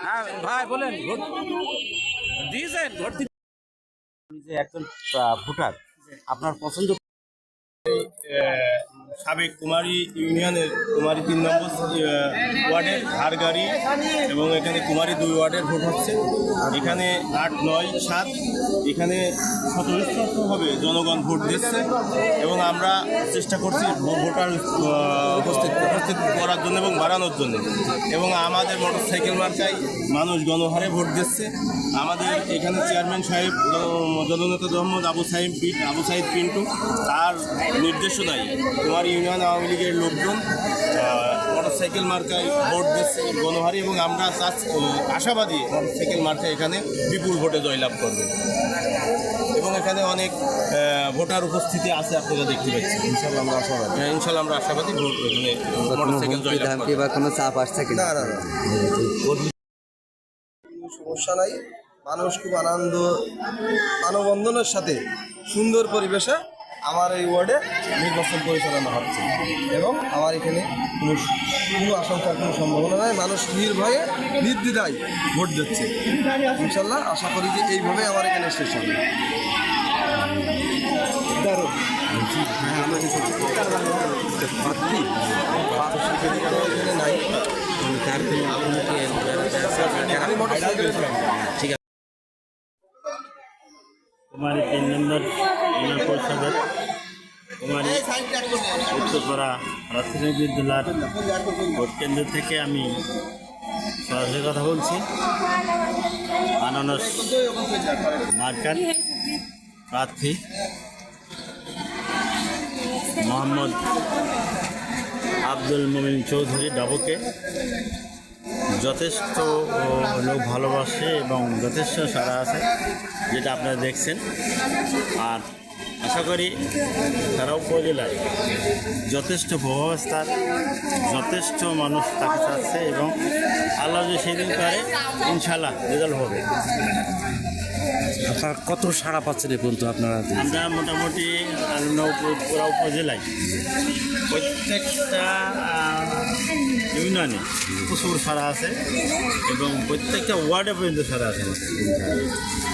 হ্যাঁ ভাই বলেন, ভোট দিয়েছেন? ভোট যে একজন ভোটার, আপনার পছন্দ? সাবেক কুমারী ইউনিয়নের কুমারী ৩ নম্বর ওয়ার্ডের হারগাড়ি এবং এখানে কুমারী ২ ওয়ার্ডের ভোট হচ্ছে। এখানে ৮, ৯, ৭ এখানে স্বতঃস্ফূর্তভাবে জনগণ ভোট দিচ্ছে এবং আমরা চেষ্টা করছি ভোটার উপস্থিত করার জন্য এবং বাড়ানোর জন্য। এবং আমাদের মোটরসাইকেল মার্কায় মানুষ গণহারে ভোট দিচ্ছে। আমাদের এখানে চেয়ারম্যান সাহেব জননেতা মোহাম্মদ আবু সাইদ পিন্টু, তার নির্দেশনায় কুমারী ইউনিয়ন আওয়ামী লীগের লোকজন মোটরসাইকেল মার্কায় ভোট দিচ্ছে গণহারে এবং আমরা আশাবাদী মোটরসাইকেল মার্কায় এখানে বিপুল ভোটে জয়লাভ করবে এবং এখানে অনেক ভোটার উপস্থিতি আছে, আপনারা দেখতে পাচ্ছেন। ইনশাল্লাহ আমরা আশাবাদী ভোট এখানে মোটরসাইকেল জয়লাভ করবে। বা কোনো চাপ আসছে কিনা? না সমস্যা নাই। মানুষ খুব মানববন্ধনের সাথে সুন্দর পরিবেশে আমার এই ওয়ার্ডে নির্বাচন পরিচালনা হচ্ছে এবং আমার এখানে কোনো আশঙ্কার কোনো সম্ভাবনা নাই। মানুষ নির্ভয়ে নির্দ্বিধায় ভোট দিচ্ছে। ইনশাল্লাহ আশা করি যে এইভাবে আমার এখানে শেষ হবে। ঠিক আছে। কুমারী ৩ নম্বর ইউনিয়ন পরিষদের কুমারী উত্তরপাড়া প্রাথমিক বিদ্যালয়ের ভোট কেন্দ্র থেকে আমি সরাসরি কথা বলছি। আনারস মার্কার প্রার্থী মোহাম্মদ আব্দুল মোমিন চৌধুরী ডাবুকে যথেষ্ট লোক ভালোবাসে এবং যথেষ্ট সাড়া আছে, যেটা আপনারা দেখছেন। আর আশা করি তারা উপজেলায় যথেষ্ট প্রভাবস্থার যথেষ্ট মানুষ তাকে চাচ্ছে এবং আল্লাহ যে সেদিন করে ইনশাল্লাহ রেজাল্ট হবে। আপনার কত সাড়া পাচ্ছেন এ পর্যন্ত? আপনারা আমরা মোটামুটি পুরা উপজেলায় প্রত্যেকটা ইউনিয়নে প্রচুর সারা আছে এবং প্রত্যেকটা ওয়ার্ডে পর্যন্ত সারা আছে।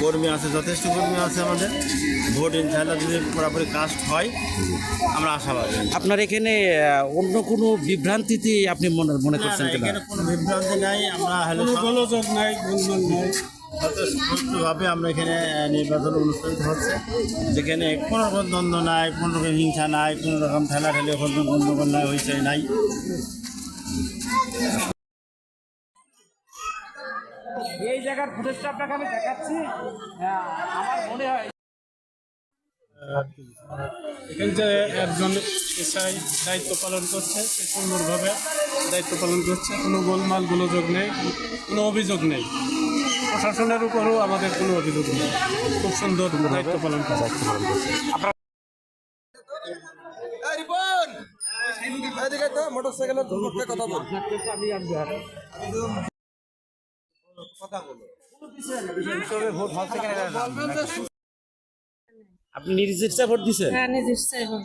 কর্মী আছে, যথেষ্ট কর্মী আছে আমাদের। ভোট ইনশাল্লাহ যদি পুরোপুরি কাস্ট হয় আমরা আশাবাদী। আপনার এখানে অন্য কোনো বিভ্রান্তিতে আপনি মনে করছেন কিনা? এখানে কোনো বিভ্রান্তি নাই, আমরা গোলযোগ নাই, গুঞ্জন নাই। যথেষ্টভাবে আমরা এখানে নির্বাচন অনুষ্ঠিত হচ্ছে, যেখানে কোনো রকম দ্বন্দ্ব নাই, কোনো রকম হিংসা নাই, কোনো রকম ঠেলাঠেলি গণ্ডগোল নাই, হইচই নাই। এই জায়গার ফুটেজটা আপনাকে আমি দেখাচ্ছি। আমার মনে হয় এখানে যে একজন এসআই দায়িত্ব পালন করছে, সে সুন্দরভাবে দায়িত্ব পালন করছে। কোনো গোলমাল গোলযোগ নেই, কোনো অভিযোগ নেই। প্রশাসনের উপরও আমাদের কোনো অভিযোগ নেই। খুব সুন্দর দায়িত্ব পালন করছে। মোটরসাইকেলের কথা বল। আপনি নিজের ইচ্ছা ভোট দিচ্ছেন? হ্যাঁ, নিজের ইচ্ছায় ভোট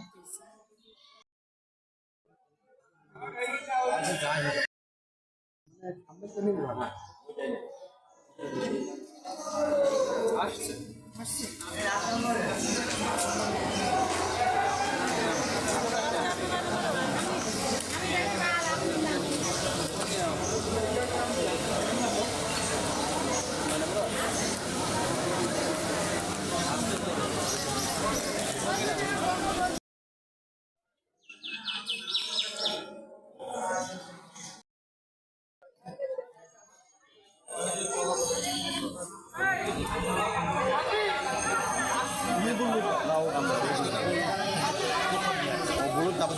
বলুন তারপর